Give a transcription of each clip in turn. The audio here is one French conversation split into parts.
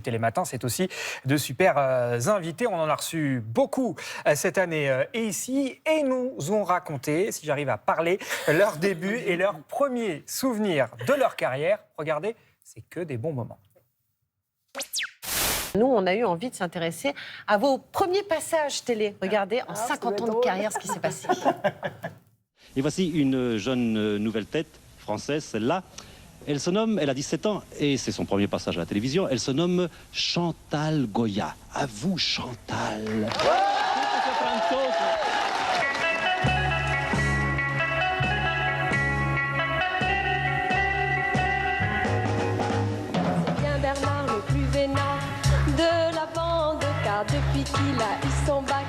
Télématin, c'est aussi de super invités. On en a reçu beaucoup cette année ici et nous ont raconté, si j'arrive à parler, leur début et leurs premiers souvenirs de leur carrière. Regardez, c'est que des bons moments. Nous, on a eu envie de s'intéresser à vos premiers passages télé. Regardez, en 50 ans de carrière, ce qui s'est passé. Et voici une jeune nouvelle tête française, celle-là. Elle se nomme, elle a 17 ans et c'est son premier passage à la télévision. Elle se nomme Chantal Goya. À vous, Chantal. C'est bien Bernard le plus vénard de la bande, car depuis qu'il a eu son bac,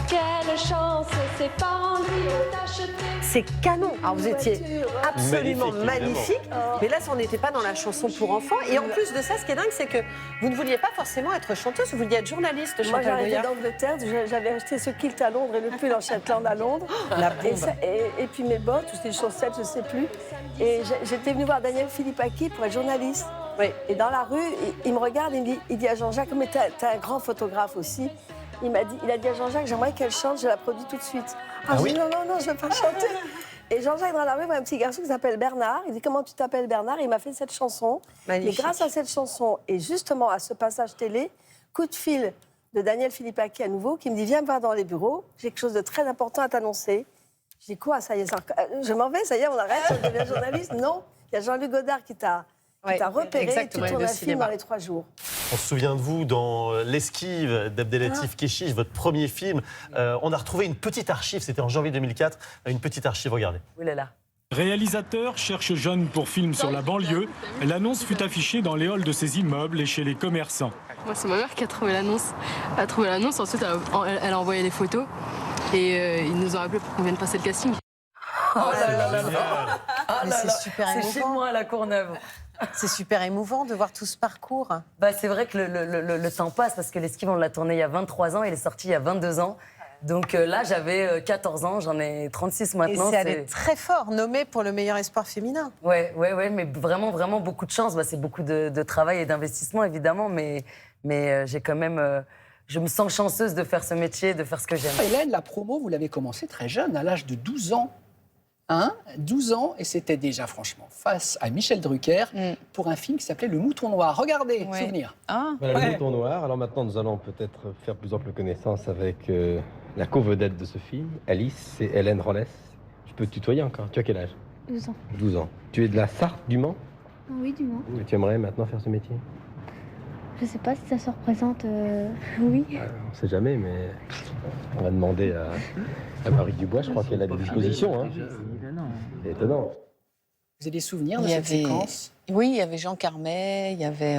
quelle chance, ses parents lui ont acheté. C'est canon. Alors vous étiez absolument magnifique, Oh. mais là, on n'était pas dans la chanson pour enfants. Et en plus de ça, ce qui est dingue, c'est que vous ne vouliez pas forcément être chanteuse, vous vouliez être journaliste, Moi, Chantal j'arrivais Goya. d'Angleterre, j'avais acheté ce kilt à Londres et le pull en Shetland à Londres. La bombe. Et puis mes bottes, ou c'était des chaussettes, je ne sais plus. Et j'étais venue voir Daniel Philippaki pour être journaliste. Oui. Et dans la rue, il me regarde, il dit à Jean-Jacques, mais t'es un grand photographe aussi. Il a dit à Jean-Jacques, j'aimerais qu'elle chante, je la produis tout de suite. Ah, je dis, non, je ne veux pas chanter. Et Jean-Jacques, dans la rue, voit un petit garçon qui s'appelle Bernard. Il dit, comment tu t'appelles Bernard? Il m'a fait cette chanson. Magnifique. Et grâce à cette chanson, et justement à ce passage télé, coup de fil de Daniel Philippaki à nouveau, qui me dit, viens me voir dans les bureaux, j'ai quelque chose de très important à t'annoncer. Je dis, quoi, ça y est, je m'en vais, ça y est, on arrête, je deviens journaliste. Non, il y a Jean-Luc Godard qui t'a repéré, exactement, et tu tournes le un film cinéma. dans les 3 jours. On se souvient de vous dans L'Esquive d'Abdelatif Kechiche, votre premier film. On a retrouvé une petite archive, c'était en janvier 2004, une petite archive, regardez. Ouh là là. Réalisateur cherche jeune pour film sur la banlieue. L'annonce fut affichée dans les halls de ses immeubles et chez les commerçants. Moi, c'est ma mère qui a trouvé l'annonce. Elle a trouvé l'annonce, ensuite elle a envoyé les photos et ils nous ont appelés pour qu'on vienne passer le casting. Mais c'est super C'est émouvant. chez moi à la Courneuve. C'est super émouvant de voir tout ce parcours. Bah, c'est vrai que le temps passe parce que l'Esquive, on l'a tourné il y a 23 ans, il est sorti il y a 22 ans. Donc là, j'avais 14 ans, j'en ai 36 Et maintenant. c'est allé très fort, nommé pour le meilleur espoir féminin. Ouais, mais vraiment beaucoup de chance. Bah, c'est beaucoup de travail et d'investissement, évidemment, mais j'ai quand même... je me sens chanceuse de faire ce métier, de faire ce que j'aime. Hélène, la promo, vous l'avez commencé très jeune, à l'âge de 12 ans. 12 ans, et c'était déjà franchement face à Michel Drucker pour un film qui s'appelait Le Mouton Noir. Regardez, souvenir. Voilà, Le Mouton Noir. Alors maintenant, nous allons peut-être faire plus ample connaissance avec la co-vedette de ce film, Alice et Hélène Rollès. Je peux te tutoyer encore. Tu as quel âge? 12 ans. 12 ans. Tu es de la Sarthe, du Mans? Oui, du moins. Et tu aimerais maintenant faire ce métier? Je sais pas si ça se représente. Oui. On ne sait jamais, mais on va demander à Marie Dubois. Je crois qu'elle a des dispositions. Hein. C'est étonnant. Vous avez des souvenirs de Il y cette avait- séquence? Oui, il y avait Jean Carmet, il y avait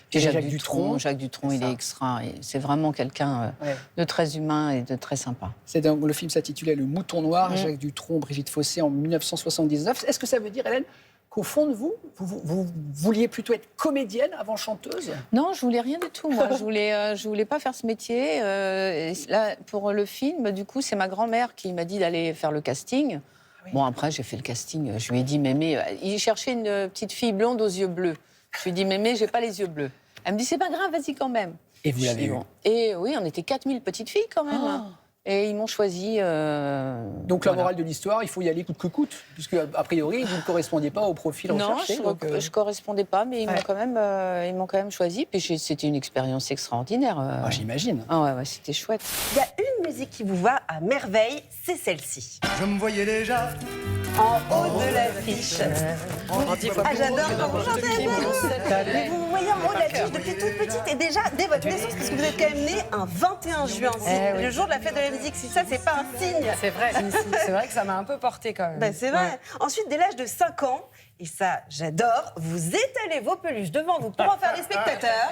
puis Jacques Jacques Dutronc. Dutronc. Jacques Dutronc, il est extra. C'est vraiment quelqu'un de très humain et de très sympa. C'est donc, le film s'intitulait Le Mouton Noir, Jacques Dutronc, Brigitte Fossé en 1979. Est-ce que ça veut dire, Hélène, qu'au fond de vous vouliez plutôt être comédienne avant chanteuse? Non, je voulais rien du tout. Moi, je voulais pas faire ce métier. Et là, pour le film, du coup, c'est ma grand-mère qui m'a dit d'aller faire le casting. Bon, après, j'ai fait le casting. Je lui ai dit, Mémé, il cherchait une petite fille blonde aux yeux bleus. Je lui ai dit, Mémé, j'ai pas les yeux bleus. Elle me dit, c'est pas grave, vas-y quand même. Et vous l'avez eu? Et oui, on était 4000 petites filles quand même. Et ils m'ont choisi. Donc la morale de l'histoire, il faut y aller coûte que coûte, puisque a priori, vous ne correspondiez pas au profil Non, recherché. je correspondais pas, mais ils m'ont quand même choisi. Puis c'était une expérience extraordinaire. J'imagine. Ah ouais, c'était chouette. Il y a une musique qui vous va à merveille, c'est celle-ci. Je me voyais déjà En haut de l'affiche. Ah, j'adore quand vous chantez. Mais vous vous voyez en haut de l'affiche depuis toute petite et déjà dès votre naissance, parce que vous êtes quand même né un 21 juin, le jour de la fête de la musique. Si ça, c'est pas un signe. C'est vrai, c'est vrai que ça m'a un peu porté quand même. Ben, c'est vrai. Ensuite, dès l'âge de 5 ans, et ça, j'adore, vous étalez vos peluches devant vous pour en faire des spectateurs.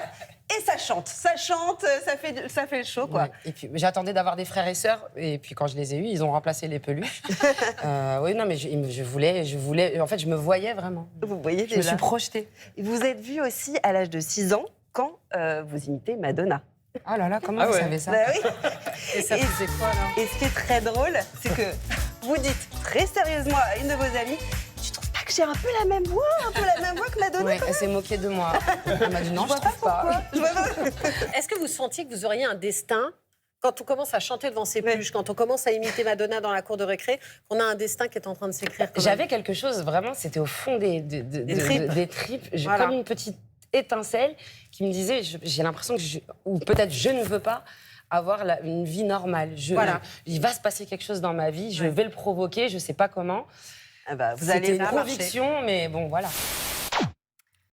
Et ça chante, ça fait le show, quoi. Ouais. Et puis j'attendais d'avoir des frères et sœurs, et puis quand je les ai eus, ils ont remplacé les peluches. Oui, non, mais je voulais, en fait, je me voyais vraiment. Vous voyez Je me suis projetée. Vous êtes vu aussi à l'âge de 6 ans quand vous imitez Madonna. Oh là là, comment vous savez ça? Bah oui. Et ça faisait quoi, alors? Et ce qui est très drôle, c'est que vous dites très sérieusement à une de vos amies, tu trouves pas que j'ai un peu la même voix, que Madonna. Ouais, elle s'est moquée de moi. Elle m'a dit non, je trouve pas. Est-ce que vous sentiez que vous auriez un destin quand on commence à chanter devant ses peluches, quand on commence à imiter Madonna dans la cour de récré, qu'on a un destin qui est en train de s'écrire? J'avais quelque chose, vraiment, c'était au fond des tripes. Comme une petite étincelle qui me disait, j'ai l'impression que ou peut-être je ne veux pas avoir une vie normale. Il va se passer quelque chose dans ma vie, je vais le provoquer, je ne sais pas comment. Vous allez C'était une conviction, mais bon, voilà.